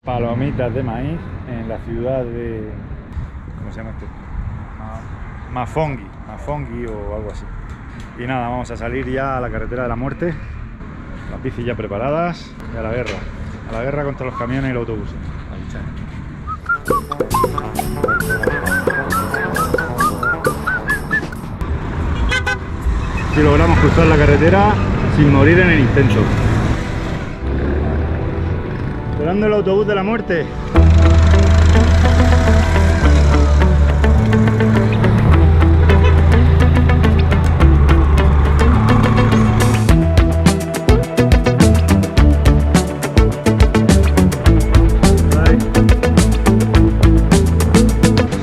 Palomitas de maíz en la ciudad de... ¿cómo se llama esto? Mafongi o algo así. Y nada, vamos a salir ya a la carretera de la muerte. Las bicis ya preparadas y a la guerra. A la guerra contra los camiones y los autobuses. Si logramos cruzar la carretera sin morir en el intento. Esperando el autobús de la muerte.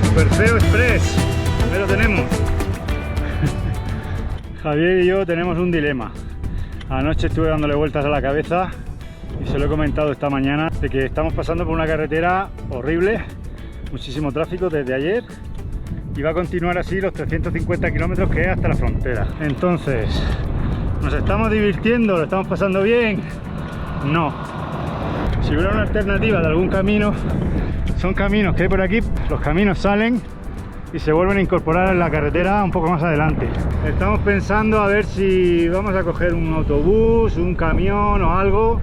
Super Feo Express. Ahí lo tenemos. Javier y yo tenemos un dilema. Anoche estuve dándole vueltas a la cabeza y se lo he comentado esta mañana de que estamos pasando por una carretera horrible, muchísimo tráfico desde ayer y va a continuar así los 350 kilómetros que es hasta la frontera. Entonces, ¿nos estamos divirtiendo? ¿Lo estamos pasando bien? No. Si hubiera una alternativa de algún camino, son caminos que hay por aquí, los caminos salen y se vuelven a incorporar en la carretera un poco más adelante. Estamos pensando a ver si vamos a coger un autobús, un camión o algo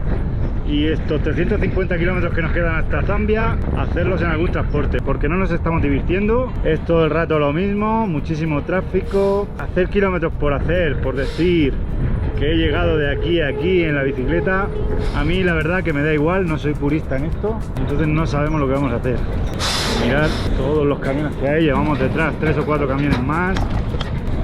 y estos 350 kilómetros que nos quedan hasta Zambia, hacerlos en algún transporte, porque no nos estamos divirtiendo, es todo el rato lo mismo, muchísimo tráfico, hacer kilómetros por hacer, por decir que he llegado de aquí a aquí en la bicicleta, a mí la verdad que me da igual, no soy purista en esto, entonces no sabemos lo que vamos a hacer. Mirad todos los camiones que hay, llevamos detrás 3 o 4 camiones más,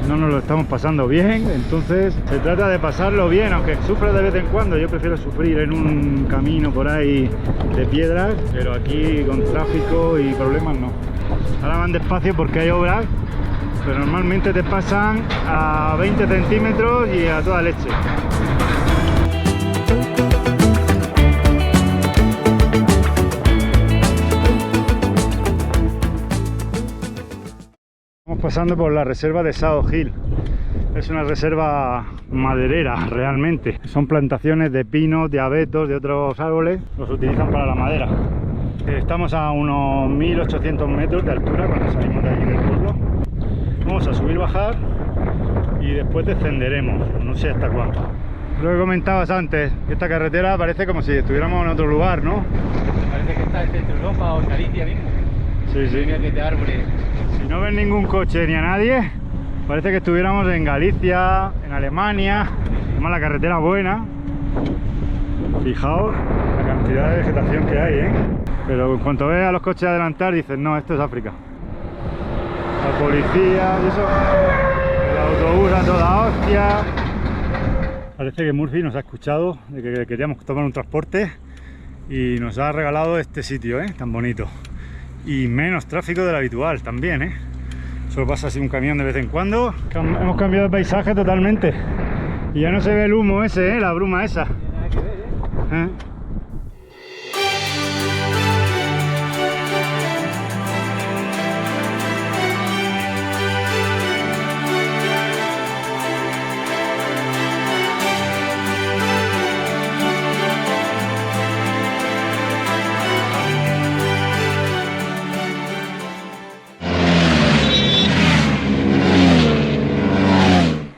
no nos lo estamos pasando bien, entonces se trata de pasarlo bien, aunque sufra de vez en cuando. Yo prefiero sufrir en un camino por ahí de piedras, pero aquí con tráfico y problemas no. Ahora van despacio porque hay obras, pero normalmente te pasan a 20 centímetros y a toda leche. Pasando por la reserva de Sao Gil. Es una reserva maderera realmente. Son plantaciones de pinos, de abetos, de otros árboles. Los utilizan para la madera. Estamos a unos 1800 metros de altura cuando salimos de aquí del pueblo. Vamos a subir, bajar y después descenderemos. No sé hasta cuánto. Lo que comentabas antes, que esta carretera parece como si estuviéramos en otro lugar, ¿no? Parece que está en Centro Europa o en Galicia mismo. Sí, sí. Mira que de árboles. Si no ven ningún coche ni a nadie, parece que estuviéramos en Galicia, en Alemania. Además la carretera buena. Fijaos la cantidad de vegetación que hay, ¿eh? Pero en cuanto ves a los coches adelantar, dices, no, esto es África. La policía y eso. El autobús a toda hostia. Parece que Murphy nos ha escuchado de que queríamos tomar un transporte y nos ha regalado este sitio, ¿eh? Tan bonito. Y menos tráfico del habitual también, ¿eh? Solo pasa así un camión de vez en cuando. Hemos cambiado de paisaje totalmente. Y ya no se ve el humo ese, ¿eh? La bruma esa. Nada que ver, ¿eh?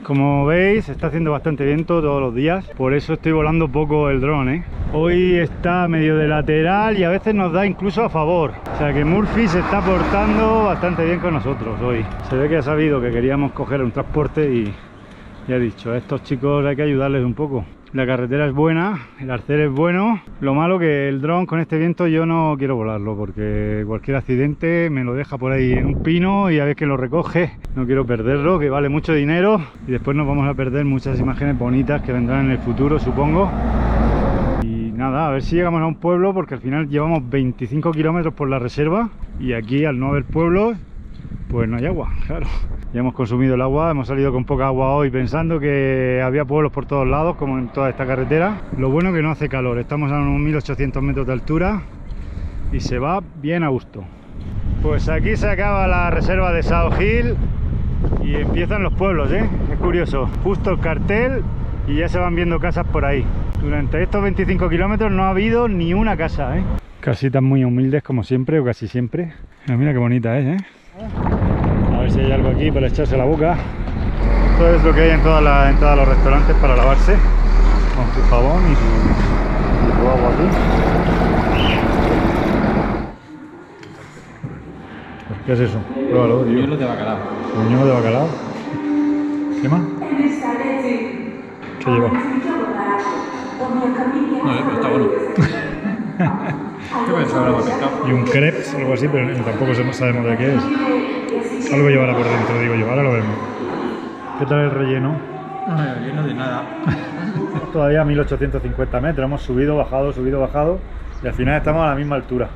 Como veis, está haciendo bastante viento todos los días, por eso estoy volando poco el dron, ¿eh? Hoy está medio de lateral y a veces nos da incluso a favor. O sea que Murphy se está portando bastante bien con nosotros hoy. Se ve que ha sabido que queríamos coger un transporte y ha dicho, a estos chicos hay que ayudarles un poco. La carretera es buena, el arcén es bueno. Lo malo que el dron con este viento yo no quiero volarlo porque cualquier accidente me lo deja por ahí en un pino y a ver que lo recoge. No quiero perderlo, que vale mucho dinero y después nos vamos a perder muchas imágenes bonitas que vendrán en el futuro, supongo. Y nada, a ver si llegamos a un pueblo porque al final llevamos 25 kilómetros por la reserva y aquí al no haber pueblos pues no hay agua, claro. Ya hemos consumido el agua, hemos salido con poca agua hoy pensando que había pueblos por todos lados, como en toda esta carretera. Lo bueno es que no hace calor, estamos a unos 1800 metros de altura y se va bien a gusto. Pues aquí se acaba la reserva de Sao Gil y empiezan los pueblos, ¿eh? Es curioso, justo el cartel y ya se van viendo casas por ahí. Durante estos 25 kilómetros no ha habido ni una casa, ¿eh? Casitas muy humildes como siempre, o casi siempre. Pero mira qué bonita es, ¿eh? A ver si hay algo aquí para echarse a la boca. Esto es lo que hay en todos los restaurantes para lavarse. Con su jabón y su agua aquí. ¿Qué es eso? Pruébalo, tío. Buñuelos de bacalao. Buñuelos de bacalao. ¿Qué más? ¿Qué lleva? No, pero está bueno. Yo pensaba que era pescado. Y un crepes, algo así, pero tampoco sabemos de qué es. Algo llevará por dentro, digo yo. Ahora lo vemos. ¿Qué tal el relleno? No, lleno de nada. Todavía a 1850 metros. Hemos subido, bajado. Y al final estamos a la misma altura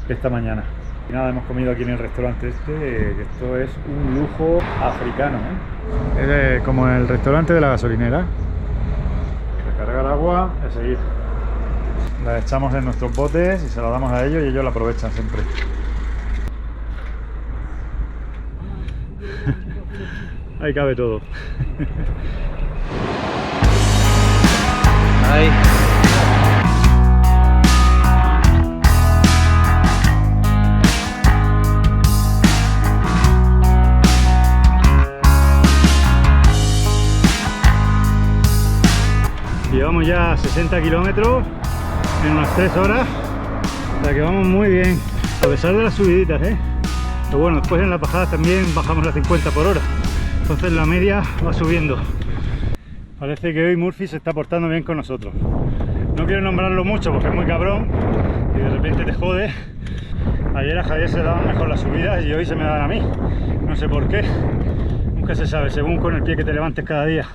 que esta mañana. Y nada, hemos comido aquí en el restaurante que esto es un lujo africano, ¿eh? Es como el restaurante de la gasolinera. Recargar agua y seguir. La echamos en nuestros botes y se la damos a ellos y ellos la aprovechan siempre. Ahí cabe todo. Ay. Llevamos ya 60 kilómetros en unas 3 horas, o sea que vamos muy bien, a pesar de las subiditas, ¿eh? Pero bueno, después en las bajadas también bajamos a 50 por hora, entonces la media va subiendo. Parece que hoy Murphy se está portando bien con nosotros. No quiero nombrarlo mucho porque es muy cabrón y de repente te jode. Ayer a Javier se daban mejor las subidas y hoy se me dan a mí, no sé por qué, nunca se sabe, según con el pie que te levantes cada día.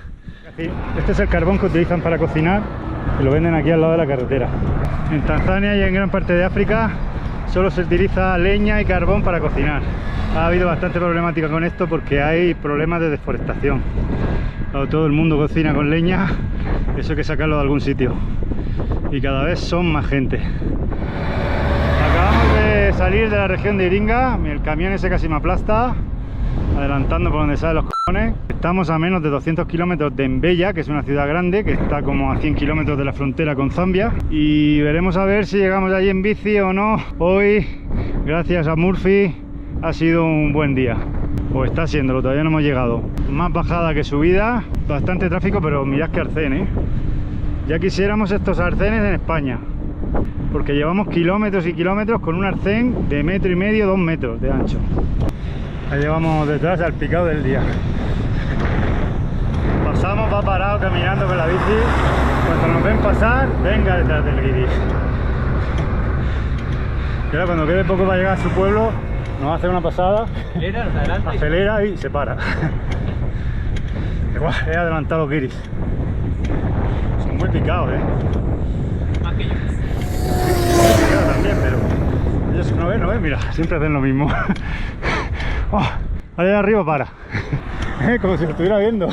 Este es el carbón que utilizan para cocinar y lo venden aquí al lado de la carretera. En Tanzania y en gran parte de África solo se utiliza leña y carbón para cocinar. Ha habido bastante problemática con esto porque hay problemas de deforestación. Todo el mundo cocina con leña, eso hay que sacarlo de algún sitio. Y cada vez son más gente. Acabamos de salir de la región de Iringa, el camión ese casi me aplasta, adelantando por donde salen los cojones. Estamos a menos de 200 kilómetros de Mbeya, que es una ciudad grande, que está como a 100 kilómetros de la frontera con Zambia. Y veremos a ver si llegamos allí en bici o no. Hoy, gracias a Murphy, ha sido un buen día. O está siéndolo, todavía no hemos llegado. Más bajada que subida, bastante tráfico, pero mirad qué arcén, ¿eh? Ya quisiéramos estos arcenes en España, porque llevamos kilómetros y kilómetros con un arcén de 1,5 metros, 2 metros de ancho. Ahí llevamos detrás al picado del día. Pasamos, va parado caminando con la bici. Cuando nos ven pasar, venga detrás del guiri. Y ahora cuando quede poco para llegar a su pueblo, nos hace una pasada, acelera y se para. Igual, he adelantado los guiris. Son muy picados, ¿eh? Más que yo. Yo también, pero ellos no ven, mira, siempre hacen lo mismo. Oh, allá arriba para. Como si lo estuviera viendo.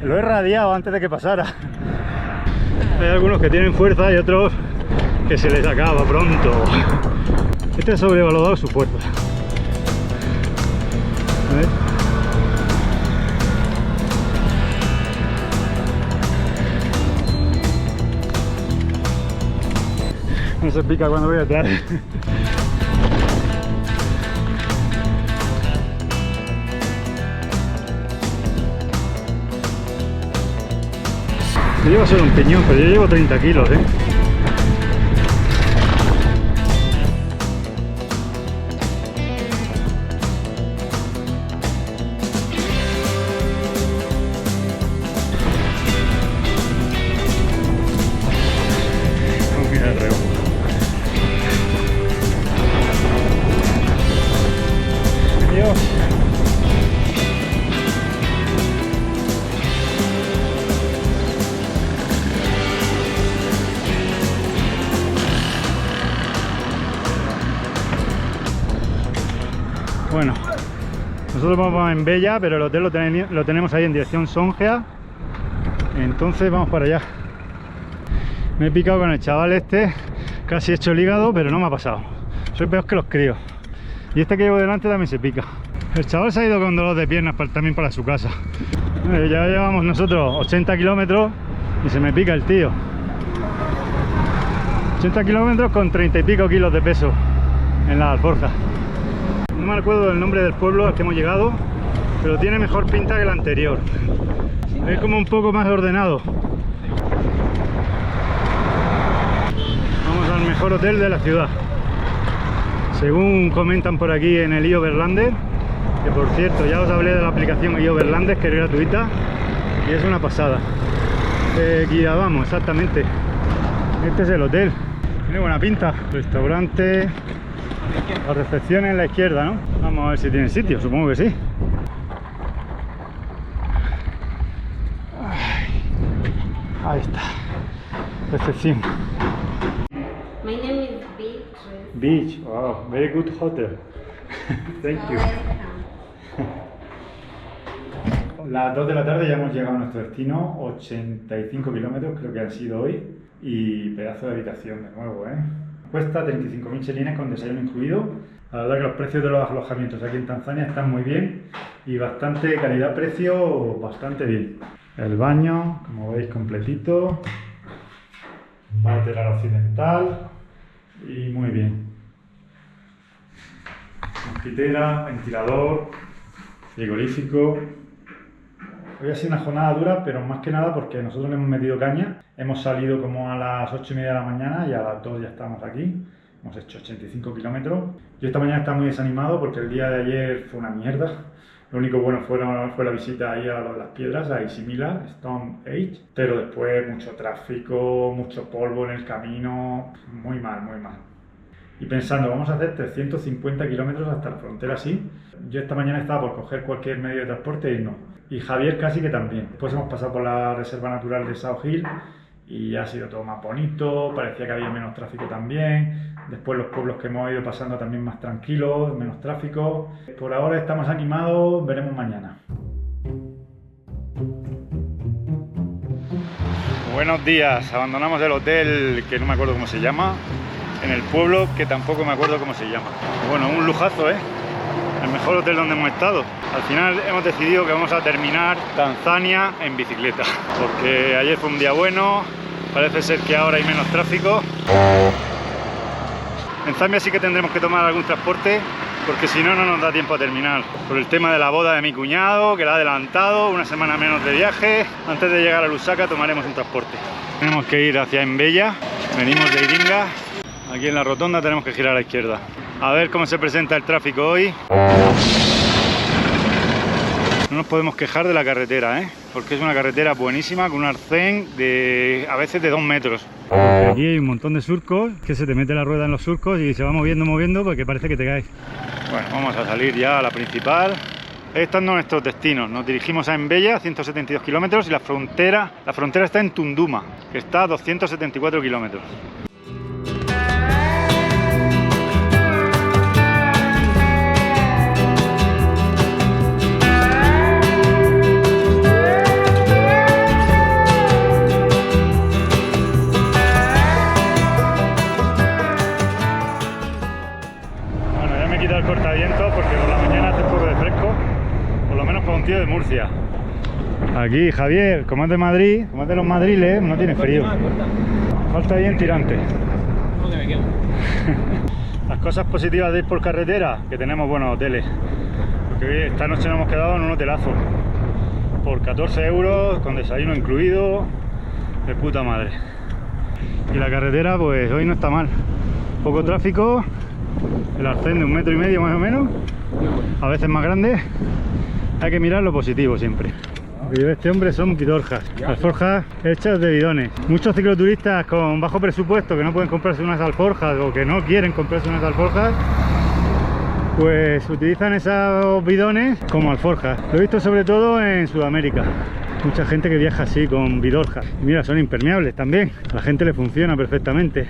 Lo he radiado antes de que pasara. Hay algunos que tienen fuerza y otros que se les acaba pronto. Este ha sobrevalorado su fuerza. A ver. No se pica cuando voy detrás. Yo llevo solo un piñón, pero yo llevo 30 kilos, ¿eh? Mira el reo. Dios. Bueno, nosotros vamos en Mbeya, pero el hotel lo tenemos ahí en dirección Songea, entonces vamos para allá. Me he picado con el chaval este, casi he hecho el hígado, pero no me ha pasado. Soy peor que los críos. Y este que llevo delante también se pica. El chaval se ha ido con dolor de piernas también para su casa. Ya llevamos nosotros 80 kilómetros y se me pica el tío. 80 kilómetros con 30 y pico kilos de peso en la alforja. No me acuerdo del nombre del pueblo al que hemos llegado, pero tiene mejor pinta que el anterior. Es como un poco más ordenado. Vamos al mejor hotel de la ciudad, según comentan por aquí en el iOverlander, que por cierto ya os hablé de la aplicación iOverlander, que es gratuita y es una pasada. Aquí ya vamos, exactamente. Este es el hotel. Tiene buena pinta. Restaurante. La recepción en la izquierda, ¿no? Vamos a ver si tiene sitio, supongo que sí. Ahí está. Recepción. My name is Beach. Beach. Wow, very good hotel. Thank you. Las 2 de la tarde ya hemos llegado a nuestro destino, 85 kilómetros creo que han sido hoy, y pedazo de habitación de nuevo, ¿eh? Cuesta 35.000 chelines con desayuno incluido. La verdad que los precios de los alojamientos aquí en Tanzania están muy bien y bastante calidad-precio, bastante bien. El baño, como veis, completito, lateral occidental y muy bien. Mosquitera, ventilador, frigorífico. Hoy ha sido una jornada dura, pero más que nada porque nosotros le hemos metido caña. Hemos salido como a las 8:30 de la mañana y a las 2 ya estamos aquí. Hemos hecho 85 kilómetros. Yo esta mañana estaba muy desanimado porque el día de ayer fue una mierda. Lo único bueno fue la visita ahí a lo de las piedras, a Isimila, Stone Age. Pero después mucho tráfico, mucho polvo en el camino. Muy mal, muy mal. Y pensando, vamos a hacer 350 kilómetros hasta la frontera así. Yo esta mañana estaba por coger cualquier medio de transporte y no. Y Javier casi que también. Después hemos pasado por la reserva natural de South Hill y ha sido todo más bonito, parecía que había menos tráfico también. Después los pueblos que hemos ido pasando también más tranquilos, menos tráfico. Por ahora estamos animados, veremos mañana. Buenos días, abandonamos el hotel que no me acuerdo cómo se llama, en el pueblo que tampoco me acuerdo cómo se llama. Bueno, un lujazo, ¿eh? El mejor hotel donde hemos estado. Al final hemos decidido que vamos a terminar Tanzania en bicicleta, porque ayer fue un día bueno, parece ser que ahora hay menos tráfico. En Zambia sí que tendremos que tomar algún transporte, porque si no, no nos da tiempo a terminar. Por el tema de la boda de mi cuñado, que la ha adelantado, una semana menos de viaje. Antes de llegar a Lusaka tomaremos un transporte. Tenemos que ir hacia Mbeya, venimos de Iringa. Aquí en la rotonda tenemos que girar a la izquierda. A ver cómo se presenta el tráfico hoy. No nos podemos quejar de la carretera, porque es una carretera buenísima con un arcén de a veces de 2 metros. Aquí hay un montón de surcos, que se te mete la rueda en los surcos y se va moviendo porque parece que te caes. Bueno, vamos a salir ya a la principal. Estos son nuestros destinos. Nos dirigimos a Mbeya, 172 kilómetros, y la frontera está en Tunduma, que está a 274 kilómetros. El cortavientos porque por la mañana hace un poco de fresco, por lo menos para un tío de Murcia. Aquí Javier, como es de Madrid, como es de los madriles, no tiene frío. Falta bien tirante. Las cosas positivas de ir por carretera, que tenemos buenos hoteles, porque esta noche nos hemos quedado en un hotelazo por 14 euros, con desayuno incluido, de puta madre. Y la carretera pues hoy no está mal, poco tráfico. El arcén de 1,5 metros más o menos, a veces más grande. Hay que mirar lo positivo siempre. Lo que lleva este hombre son bidorjas, alforjas hechas de bidones. Muchos cicloturistas con bajo presupuesto que no pueden comprarse unas alforjas o que no quieren comprarse unas alforjas, pues utilizan esos bidones como alforjas. Lo he visto sobre todo en Sudamérica. Mucha gente que viaja así con bidorjas. Y mira, son impermeables también. A la gente le funciona perfectamente.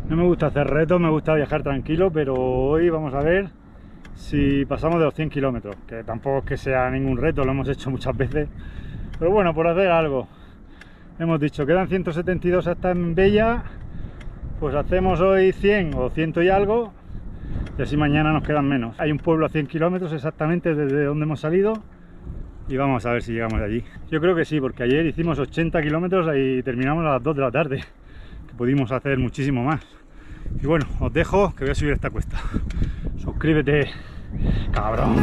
No me gusta hacer retos, me gusta viajar tranquilo, pero hoy vamos a ver si pasamos de los 100 kilómetros, que tampoco es que sea ningún reto, lo hemos hecho muchas veces, pero bueno, por hacer algo. hemos dicho, quedan 172 hasta en Bella, pues hacemos hoy 100 o 100 y algo, y así mañana nos quedan menos. Hay un pueblo a 100 kilómetros exactamente desde donde hemos salido, y vamos a ver si llegamos allí. Yo creo que sí, porque ayer hicimos 80 kilómetros y terminamos a las 2 de la tarde, que pudimos hacer muchísimo más. Y bueno, os dejo que voy a subir esta cuesta. Suscríbete, cabrón.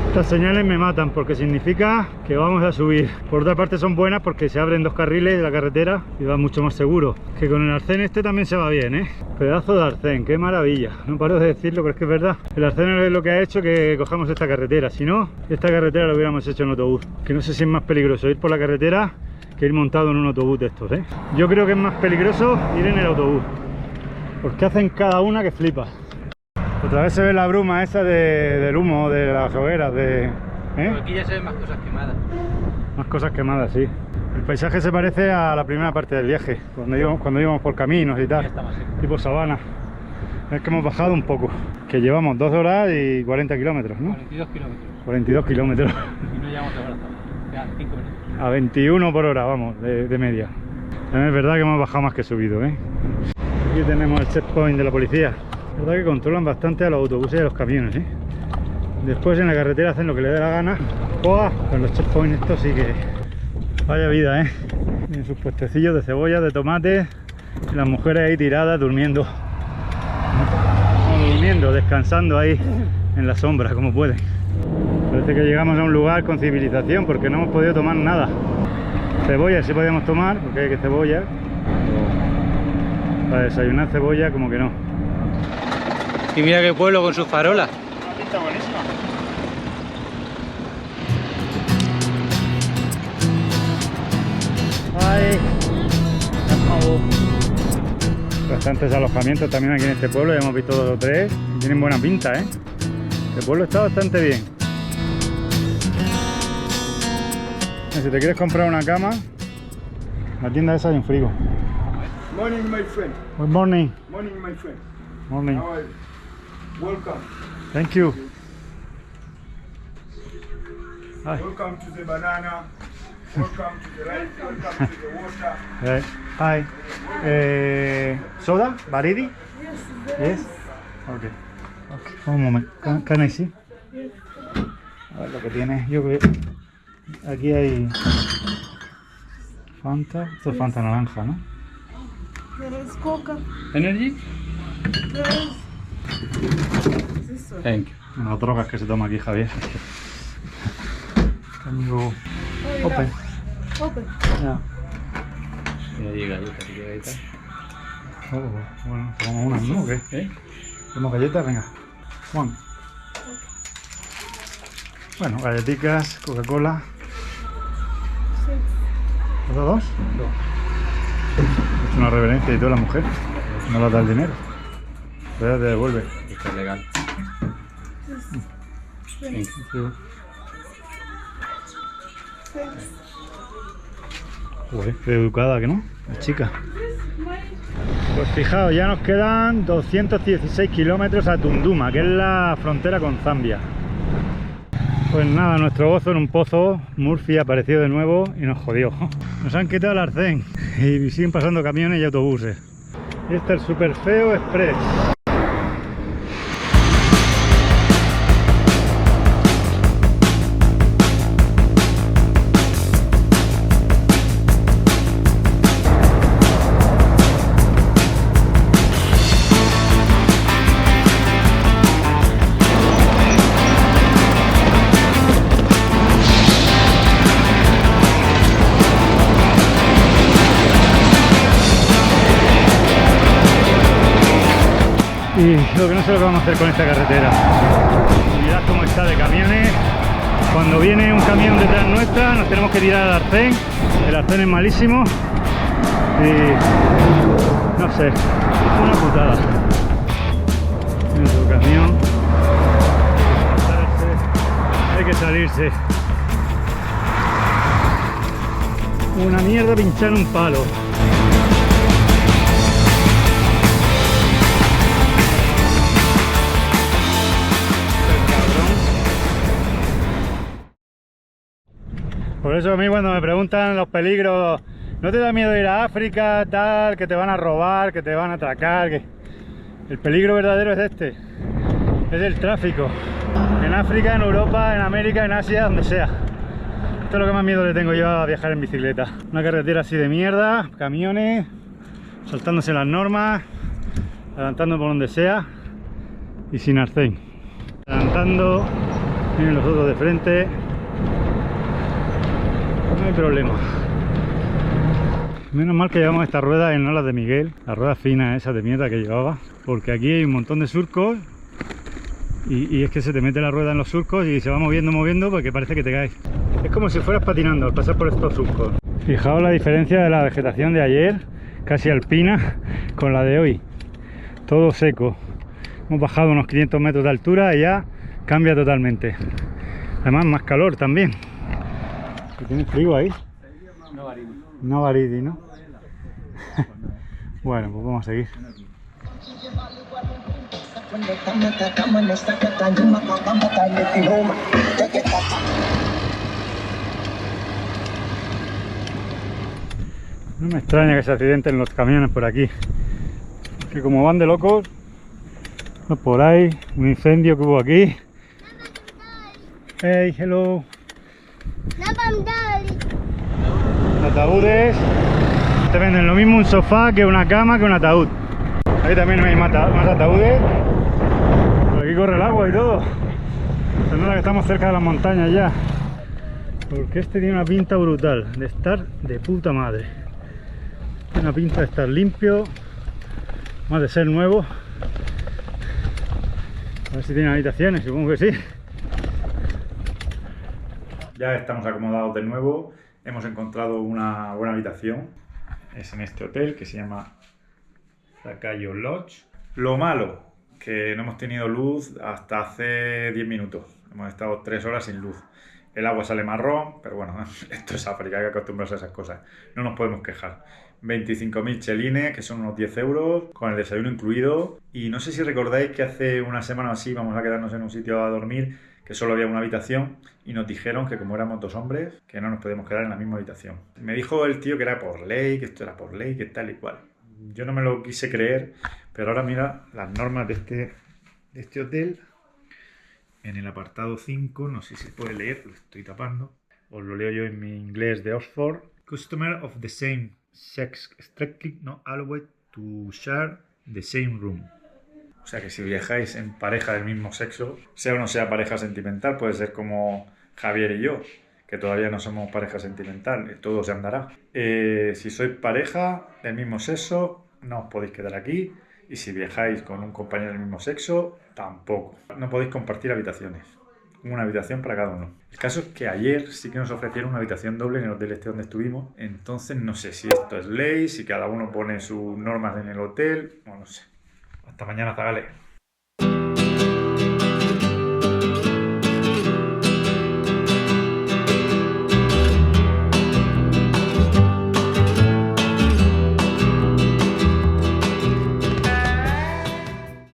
Estas señales me matan porque significa que vamos a subir. Por otra parte son buenas porque se abren 2 carriles de la carretera y va mucho más seguro. Que con el arcén este también se va bien, ¿eh? Pedazo de arcén, qué maravilla. No paro de decirlo, pero es que es verdad. El arcén es lo que ha hecho que cojamos esta carretera. Si no, esta carretera la hubiéramos hecho en autobús. Que no sé si es más peligroso ir por la carretera que ir montado en un autobús de estos, ¿eh? Yo creo que es más peligroso ir en el autobús, porque hacen cada una que flipa. Otra vez se ve la bruma esa del humo de las hogueras, Aquí ya se ven más cosas quemadas. Más cosas quemadas, sí. El paisaje se parece a la primera parte del viaje, cuando íbamos por caminos y tal, tipo sabana. Es que hemos bajado un poco, que llevamos 2 horas y 40 kilómetros, ¿no? 42 kilómetros. 42 kilómetros. Y no llegamos a hora, quedan 5 minutos. A 21 por hora, vamos, de media. También es verdad que hemos bajado más que subido, ¿eh? Aquí tenemos el checkpoint de la policía. La verdad que controlan bastante a los autobuses y a los camiones, ¿eh? Después en la carretera hacen lo que les dé la gana. ¡Joa! Con los checkpoints estos sí que... Vaya vida, ¿eh? Tienen sus puestecillos de cebollas, de tomates, y las mujeres ahí tiradas durmiendo. No, durmiendo, descansando ahí en la sombra, como pueden. Parece que llegamos a un lugar con civilización porque no hemos podido tomar nada. Cebollas sí podíamos tomar, porque hay que cebolla. Para desayunar cebolla como que no. Y mira qué pueblo con sus farolas. Una pinta buenísima. Ay. Bastantes alojamientos también aquí en este pueblo, ya hemos visto 2 o 3 y tienen buena pinta, ¿eh? El pueblo está bastante bien. Si te quieres comprar una cama, la tienda esa hay un frigo. Morning, my friend. Good morning. Morning, my friend. Morning. How are you? Welcome. Thank you. Hi. Welcome to the banana. Welcome to the light. Welcome to the water. Hi. Soda? Baridi? Yes. Okay. Un momento. Can I see? A ver lo que tiene. Yo creo. Aquí hay Fanta. Esto es Fanta naranja, ¿no? There is Coca. Energy. There is this one. Thank you. Las drogas que se toma aquí, Javier. Amigo. Oh, Open. Open. Ya. Y ahí galletas. Oh, bueno, tomamos unas, ¿no? ¿O qué? ¿Tomamos galletas? Venga. Juan. Bueno, galletitas, Coca-Cola. ¿Has dado 2? Es una reverencia y toda la mujer. No le da el dinero. Pero ya te devuelve. Esto es legal. Thanks. Joder, qué educada, ¿que no? La chica. Pues fijaos, ya nos quedan 216 kilómetros a Tunduma, que es la frontera con Zambia. Pues nada, nuestro gozo en un pozo, Murphy apareció de nuevo y nos jodió. Nos han quitado el arcén y siguen pasando camiones y autobuses. Y este es el Super Feo Express. Y lo que no sé lo que vamos a hacer con esta carretera. Mirad cómo está de camiones. Cuando viene un camión detrás nuestra nos tenemos que tirar al arcén. El arcén es malísimo. Y no sé, una putada. En otro camión. Hay que salirse. Una mierda pinchar un palo. Por eso a mí cuando me preguntan los peligros, ¿no te da miedo ir a África, tal, que te van a robar, que te van a atracar? Que... El peligro verdadero es este, es el tráfico. En África, en Europa, en América, en Asia, donde sea. Esto es lo que más miedo le tengo yo a viajar en bicicleta. Una carretera así de mierda, camiones, saltándose las normas, adelantando por donde sea y sin arcén. Adelantando, miren los otros de frente. No hay problema. Menos mal que llevamos estas ruedas y no las de Miguel, las ruedas finas esas de mierda que llevaba, porque aquí hay un montón de surcos y es que se te mete la rueda en los surcos y se va moviendo porque parece que te caes. Es como si fueras patinando al pasar por estos surcos. Fijaos la diferencia de la vegetación de ayer, casi alpina, con la de hoy. Todo seco. Hemos bajado unos 500 metros de altura y ya cambia totalmente. Además más calor también. ¿Tienes frío ahí? No varidi, ¿no? Bueno, pues vamos a seguir. No me extraña que se accidenten los camiones por aquí, que como van de locos, no por ahí, un incendio que hubo aquí. Hey, hello. Ataúdes, te venden lo mismo un sofá que una cama que un ataúd. Ahí también hay más ataúdes. Por aquí corre el agua y todo. Se nota que estamos cerca de las montañas ya. Porque este tiene una pinta brutal de estar de puta madre. Tiene una pinta de estar limpio, más de ser nuevo. A ver si tiene habitaciones, supongo que sí. Ya estamos acomodados de nuevo. Hemos encontrado una buena habitación. Es en este hotel que se llama Zakayo Lodge. Lo malo, que no hemos tenido luz hasta hace 10 minutos. Hemos estado 3 horas sin luz. El agua sale marrón, pero bueno, esto es África, hay que acostumbrarse a esas cosas. No nos podemos quejar. 25.000 chelines, que son unos 10 euros, con el desayuno incluido. Y no sé si recordáis que hace una semana o así vamos a quedarnos en un sitio a dormir, que solo había una habitación, y nos dijeron que como éramos 2 hombres, que no nos podíamos quedar en la misma habitación. Me dijo el tío que era por ley, que esto era por ley, que tal y cual. Yo no me lo quise creer, pero ahora mira las normas de este hotel. En el apartado 5, no sé si se puede leer, lo estoy tapando. Os lo leo yo en mi inglés de Oxford. Customer of the same sex strictly not allowed to share the same room. O sea que si viajáis en pareja del mismo sexo, sea o no sea pareja sentimental, puede ser como Javier y yo, que todavía no somos pareja sentimental, todo se andará. Si sois pareja del mismo sexo, no os podéis quedar aquí. Y si viajáis con un compañero del mismo sexo, tampoco. No podéis compartir habitaciones. Una habitación para cada uno. El caso es que ayer sí que nos ofrecieron una habitación doble en el hotel este donde estuvimos. Entonces no sé si esto es ley, si cada uno pone sus normas en el hotel. No sé. Hasta mañana, zagales.